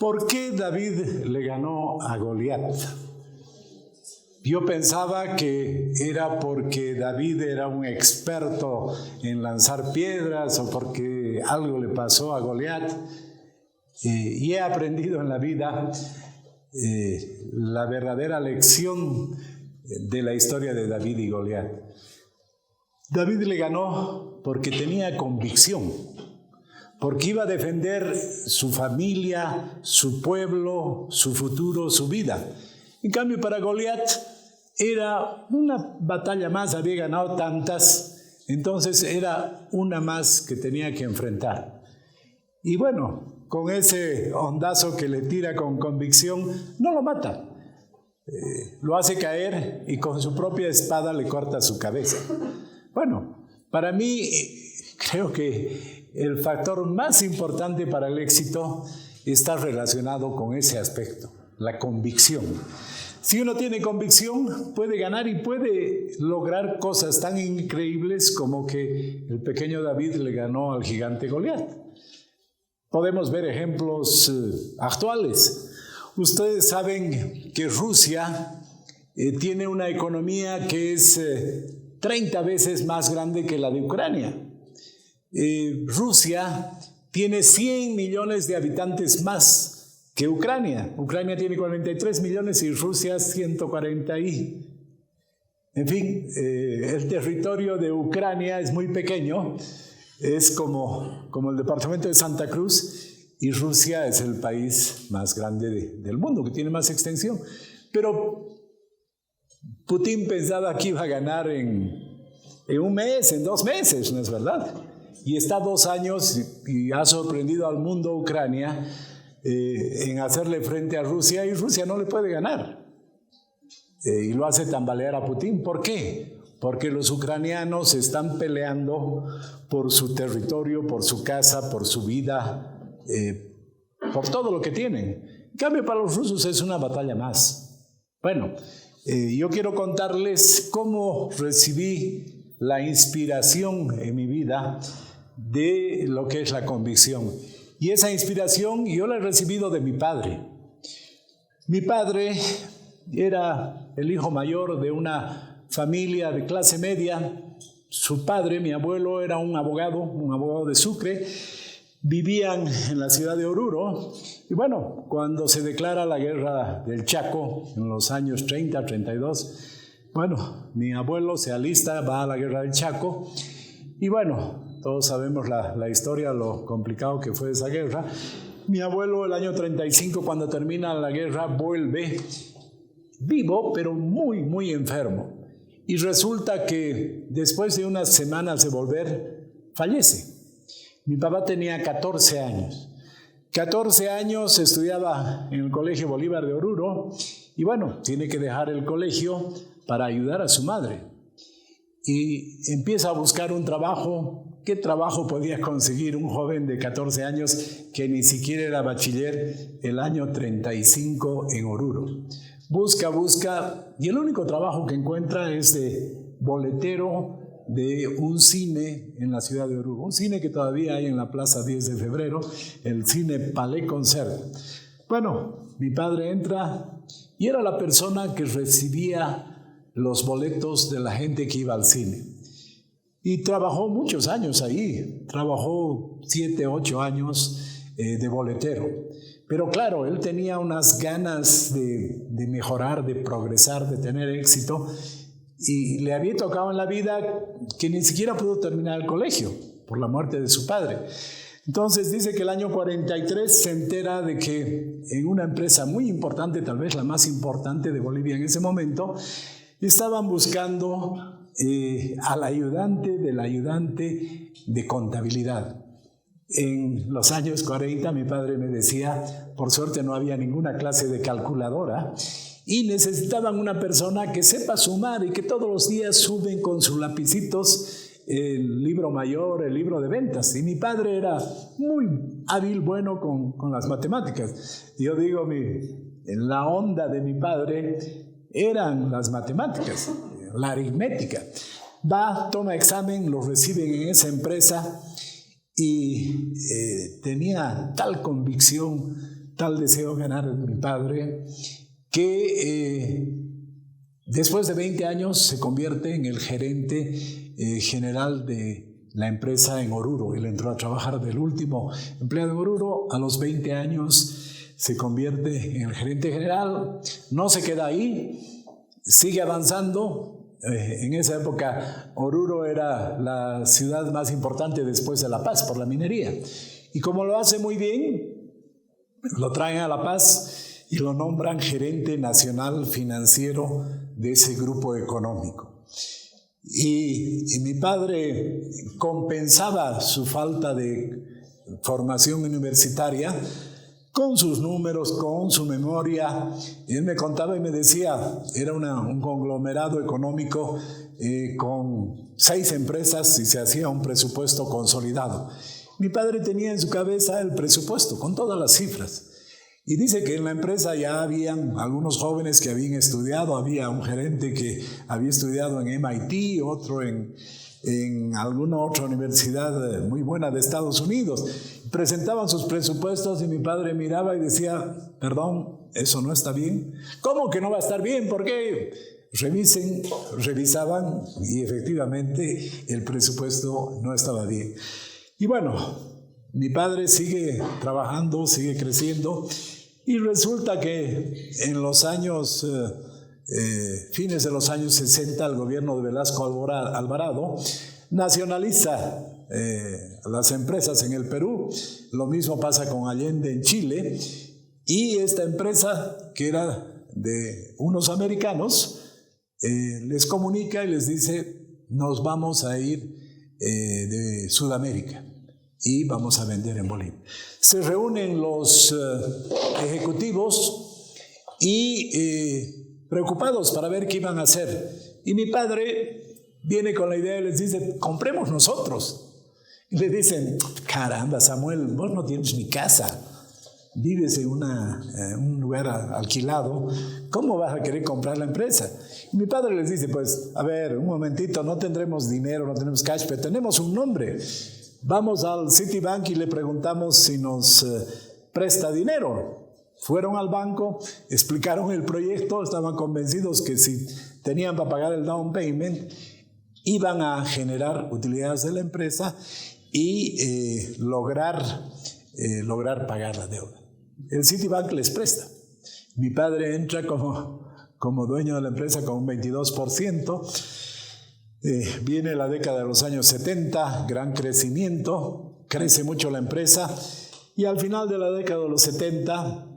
¿Por qué David le ganó a Goliat? Yo pensaba que era porque David era un experto en lanzar piedras o porque algo le pasó a Goliat. Y he aprendido en la vida la verdadera lección de la historia de David y Goliat. David le ganó porque tenía convicción, porque iba a defender su familia, su pueblo, su futuro, su vida. En cambio, para Goliat era una batalla más, había ganado tantas, entonces era una más que tenía que enfrentar. Y bueno, con ese hondazo que le tira con convicción, no lo mata. Lo hace caer y con su propia espada le corta su cabeza. Bueno, para mí creo que el factor más importante para el éxito está relacionado con ese aspecto, la convicción. Si uno tiene convicción, puede ganar y puede lograr cosas tan increíbles como que el pequeño David le ganó al gigante Goliat. Podemos ver ejemplos actuales. Ustedes saben que Rusia tiene una economía que es 30 veces más grande que la de Ucrania. Rusia tiene 100 millones de habitantes más que Ucrania. Ucrania tiene 43 millones y Rusia 140 y... En fin, el territorio de Ucrania es muy pequeño, es como el departamento de Santa Cruz, y Rusia es el país más grande del mundo, que tiene más extensión. Pero Putin pensaba que iba a ganar en un mes, en 2 meses, ¿no es verdad? Y está 2 años y ha sorprendido al mundo Ucrania en hacerle frente a Rusia, y Rusia no le puede ganar. Y lo hace tambalear a Putin. ¿Por qué? Porque los ucranianos están peleando por su territorio, por su casa, por su vida, por todo lo que tienen. En cambio, para los rusos es una batalla más. Bueno, yo quiero contarles cómo recibí la inspiración en mi vida de lo que es la convicción. Y esa inspiración yo la he recibido de mi padre. Mi padre era el hijo mayor de una familia de clase media. Su padre, mi abuelo, era un abogado de Sucre. Vivían en la ciudad de Oruro. Y bueno, cuando se declara la guerra del Chaco, en los años 30, 32, bueno, mi abuelo se alista, va a la guerra del Chaco. Y bueno, todos sabemos la historia, lo complicado que fue esa guerra. Mi abuelo, el año 35, cuando termina la guerra, vuelve vivo, pero muy, muy enfermo. Y resulta que después de unas semanas de volver, fallece. Mi papá tenía 14 años. 14 años estudiaba en el Colegio Bolívar de Oruro y bueno, tiene que dejar el colegio para ayudar a su madre. Y empieza a buscar un trabajo. ¿Qué trabajo podía conseguir un joven de 14 años que ni siquiera era bachiller el año 35 en Oruro? Busca, y el único trabajo que encuentra es de boletero de un cine en la ciudad de Oruro, un cine que todavía hay en la Plaza 10 de Febrero, el cine Palais Concert. Bueno, mi padre entra y era la persona que recibía los boletos de la gente que iba al cine. Y trabajó muchos años ahí, trabajó 7, 8 años de boletero. Pero claro, él tenía unas ganas de mejorar, de progresar, de tener éxito, y le había tocado en la vida que ni siquiera pudo terminar el colegio por la muerte de su padre. Entonces dice que el año 43 se entera de que en una empresa muy importante, tal vez la más importante de Bolivia en ese momento, estaban buscando al ayudante del ayudante de contabilidad. En los años 40 mi padre me decía, por suerte no había ninguna clase de calculadora y necesitaban una persona que sepa sumar y que todos los días suben con sus lapicitos el libro mayor, el libro de ventas. Y mi padre era muy hábil, bueno con las matemáticas. Yo digo, en la onda de mi padre eran las matemáticas, la aritmética. Va, toma examen, lo reciben en esa empresa y tenía tal convicción tal deseo ganar mi padre que después de 20 años se convierte en el gerente general de la empresa en Oruro. Él entró a trabajar del último empleado en Oruro. A los 20 años se convierte en el gerente general. No se queda ahí, sigue avanzando. En esa época Oruro era la ciudad más importante después de La Paz por la minería. Y como lo hace muy bien, lo traen a La Paz y lo nombran gerente nacional financiero de ese grupo económico. Y mi padre compensaba su falta de formación universitaria con sus números, con su memoria. Y él me contaba y me decía, era un conglomerado económico con 6 empresas y se hacía un presupuesto consolidado. Mi padre tenía en su cabeza el presupuesto con todas las cifras. Y dice que en la empresa ya habían algunos jóvenes que habían estudiado, había un gerente que había estudiado en MIT, otro en alguna otra universidad muy buena de Estados Unidos. Presentaban sus presupuestos y mi padre miraba y decía, perdón, eso no está bien. ¿Cómo que no va a estar bien? ¿Por qué? Revisaban y efectivamente el presupuesto no estaba bien. Y bueno, mi padre sigue trabajando, sigue creciendo y resulta que en los años, fines de los años 60, el gobierno de Velasco Alvarado nacionaliza las empresas en el Perú. Lo mismo pasa con Allende en Chile. Y esta empresa, que era de unos americanos, les comunica y les dice, nos vamos a ir de Sudamérica y vamos a vender en Bolivia. Se reúnen los ejecutivos y preocupados para ver qué iban a hacer. Y mi padre viene con la idea y les dice, compremos nosotros. Y le dicen, caramba, Samuel, vos no tienes ni casa, vives en un lugar alquilado, ¿cómo vas a querer comprar la empresa? Y mi padre les dice, pues, a ver, un momentito, no tendremos dinero, no tenemos cash, pero tenemos un nombre. Vamos al Citibank y le preguntamos si nos presta dinero. Fueron al banco, explicaron el proyecto, estaban convencidos que si tenían para pagar el down payment, iban a generar utilidades de la empresa y lograr pagar la deuda. El Citibank les presta. Mi padre entra como dueño de la empresa con un 22%. Viene la década de los años 70, gran crecimiento, crece mucho la empresa y al final de la década de los 70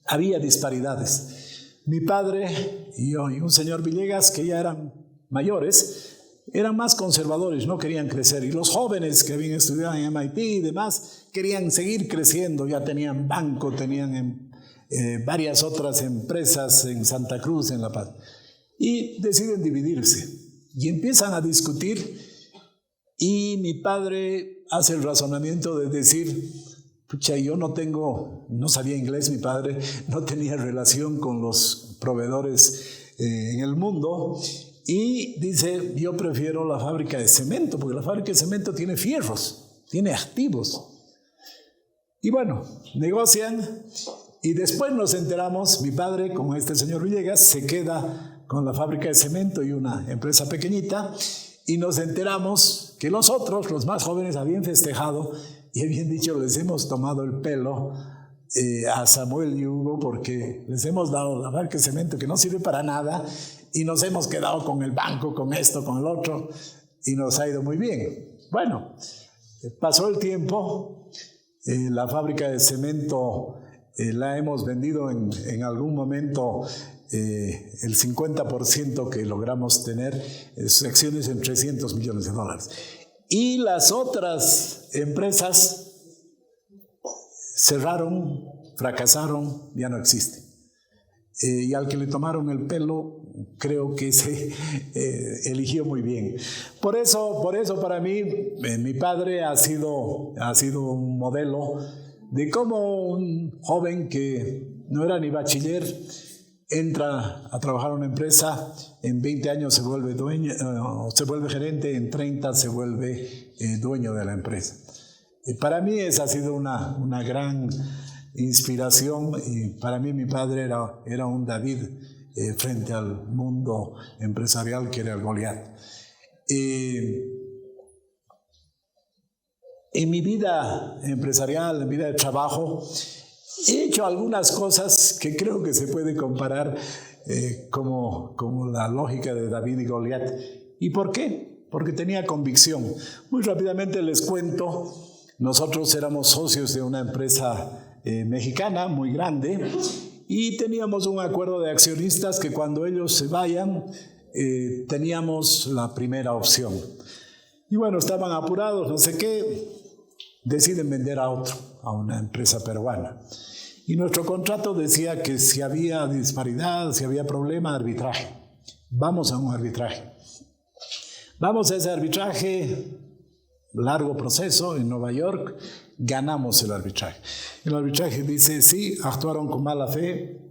había disparidades. Mi padre y yo y un señor Villegas, que ya eran mayores, eran más conservadores, no querían crecer. Y los jóvenes que habían estudiado en MIT y demás querían seguir creciendo, ya tenían banco, tenían varias otras empresas en Santa Cruz, en La Paz. Y deciden dividirse y empiezan a discutir y mi padre hace el razonamiento de decir, pucha, yo no sabía inglés mi padre, no tenía relación con los proveedores en el mundo. Y dice, yo prefiero la fábrica de cemento, porque la fábrica de cemento tiene fierros, tiene activos. Y bueno, negocian y después nos enteramos, mi padre con este señor Villegas se queda con la fábrica de cemento y una empresa pequeñita y nos enteramos que los otros, los más jóvenes, habían festejado y habían dicho, les hemos tomado el pelo a Samuel y Hugo porque les hemos dado la fábrica de cemento que no sirve para nada y nos hemos quedado con el banco, con esto, con el otro y nos ha ido muy bien. Bueno, pasó el tiempo, la fábrica de cemento la hemos vendido en algún momento el 50% que logramos tener sus acciones en $300 millones. Y las otras empresas cerraron, fracasaron, ya no existen. Y al que le tomaron el pelo, creo que se eligió muy bien. Por eso para mí, mi padre ha sido un modelo de cómo un joven que no era ni bachiller entra a trabajar en una empresa, en 20 años se vuelve dueño, se vuelve gerente, en 30 se vuelve dueño de la empresa. Para mí esa ha sido una gran inspiración, y para mí mi padre era un David frente al mundo empresarial que era el Goliat. En mi vida empresarial, en mi vida de trabajo, he hecho algunas cosas que creo que se puede comparar como la lógica de David y Goliat. ¿Y por qué? Porque tenía convicción. Muy rápidamente les cuento, nosotros éramos socios de una empresa mexicana muy grande y teníamos un acuerdo de accionistas que cuando ellos se vayan teníamos la primera opción. Y bueno, estaban apurados, no sé qué, deciden vender a una empresa peruana. Y nuestro contrato decía que si había disparidad, si había problema, arbitraje. Vamos a un arbitraje. Vamos a ese arbitraje, largo proceso en Nueva York, ganamos el arbitraje. El arbitraje dice, sí, actuaron con mala fe,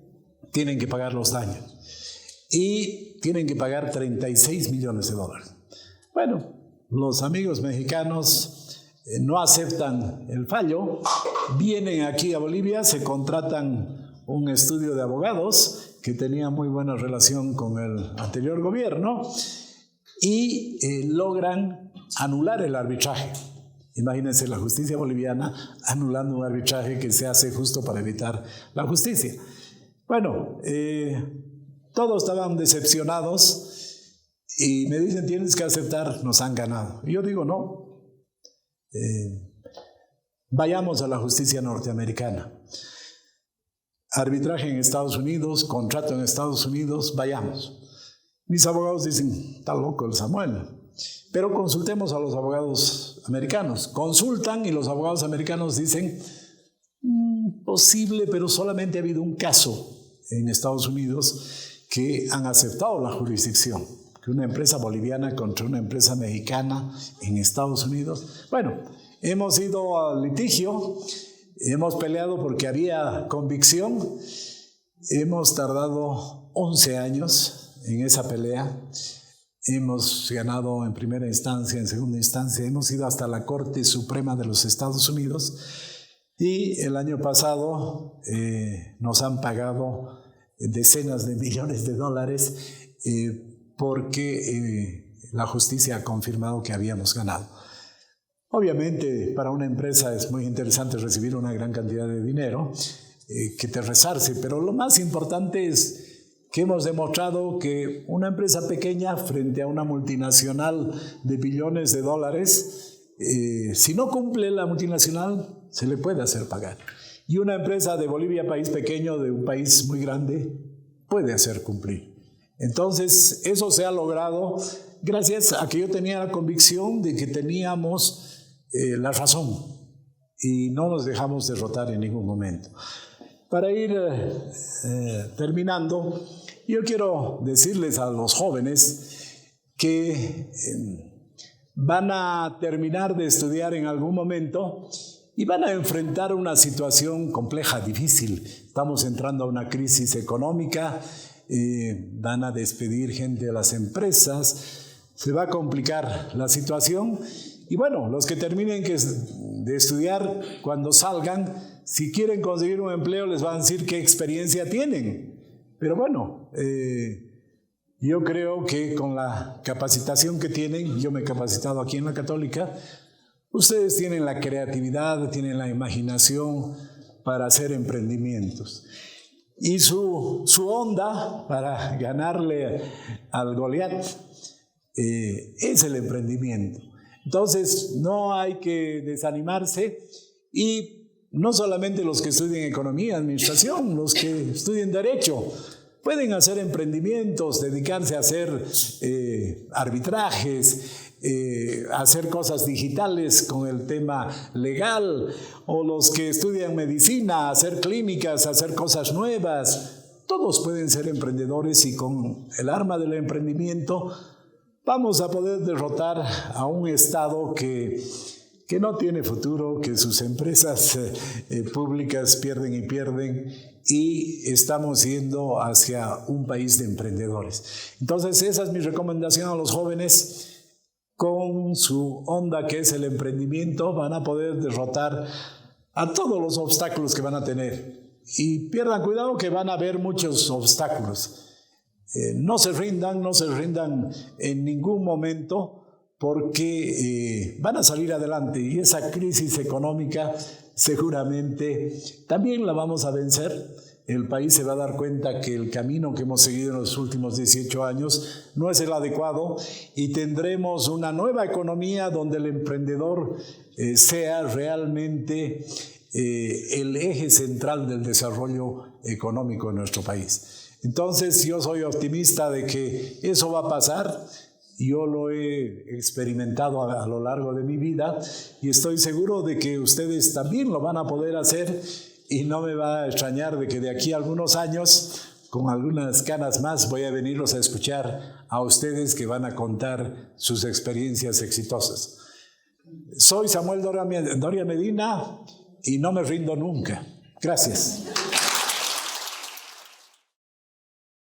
tienen que pagar los daños. Y tienen que pagar $36 millones. Bueno, los amigos mexicanos no aceptan el fallo, vienen aquí a Bolivia, se contratan un estudio de abogados que tenía muy buena relación con el anterior gobierno y logran anular el arbitraje. Imagínense la justicia boliviana anulando un arbitraje que se hace justo para evitar la justicia. Bueno, todos estaban decepcionados y me dicen, tienes que aceptar, nos han ganado. Y yo digo, no. Vayamos a la justicia norteamericana. Arbitraje en Estados Unidos, contrato en Estados Unidos, vayamos. Mis abogados dicen, está loco el Samuel, pero consultemos a los abogados americanos. Consultan y los abogados americanos dicen, posible, pero solamente ha habido un caso en Estados Unidos que han aceptado la jurisdicción. Que una empresa boliviana contra una empresa mexicana en Estados Unidos. Bueno, hemos ido al litigio, hemos peleado porque había convicción, hemos tardado 11 años en esa pelea, hemos ganado en primera instancia, en segunda instancia, hemos ido hasta la Corte Suprema de los Estados Unidos y el año pasado nos han pagado decenas de millones de dólares porque la justicia ha confirmado que habíamos ganado. Obviamente, para una empresa es muy interesante recibir una gran cantidad de dinero que te resarce, pero lo más importante es que hemos demostrado que una empresa pequeña frente a una multinacional de billones de dólares, si no cumple la multinacional, se le puede hacer pagar. Y una empresa de Bolivia, país pequeño, de un país muy grande, puede hacer cumplir. Entonces, eso se ha logrado gracias a que yo tenía la convicción de que teníamos la razón y no nos dejamos derrotar en ningún momento. Para ir terminando, yo quiero decirles a los jóvenes que van a terminar de estudiar en algún momento y van a enfrentar una situación compleja, difícil. Estamos entrando a una crisis económica. Van a despedir gente de las empresas, se va a complicar la situación y bueno, los que terminen de estudiar cuando salgan, si quieren conseguir un empleo les van a decir qué experiencia tienen, pero bueno, yo creo que con la capacitación que tienen, yo me he capacitado aquí en la Católica, ustedes tienen la creatividad, tienen la imaginación para hacer emprendimientos. Y su onda para ganarle al Goliat es el emprendimiento. Entonces no hay que desanimarse y no solamente los que estudien economía, administración, los que estudien derecho pueden hacer emprendimientos, dedicarse a hacer arbitrajes, hacer cosas digitales con el tema legal, o los que estudian medicina, hacer clínicas, hacer cosas nuevas. Todos pueden ser emprendedores y con el arma del emprendimiento vamos a poder derrotar a un Estado que no tiene futuro, que sus empresas públicas pierden y pierden, y estamos yendo hacia un país de emprendedores. Entonces, esa es mi recomendación a los jóvenes. Con su onda que es el emprendimiento van a poder derrotar a todos los obstáculos que van a tener. Y pierdan cuidado que van a haber muchos obstáculos. No se rindan en ningún momento, porque van a salir adelante, y esa crisis económica seguramente también la vamos a vencer. El país se va a dar cuenta que el camino que hemos seguido en los últimos 18 años no es el adecuado, y tendremos una nueva economía donde el emprendedor sea realmente el eje central del desarrollo económico en nuestro país. Entonces yo soy optimista de que eso va a pasar. Yo lo he experimentado a lo largo de mi vida, y estoy seguro de que ustedes también lo van a poder hacer, y no me va a extrañar de que de aquí a algunos años, con algunas canas más, voy a venirlos a escuchar a ustedes que van a contar sus experiencias exitosas. Soy Samuel Doria Medina y no me rindo nunca. Gracias.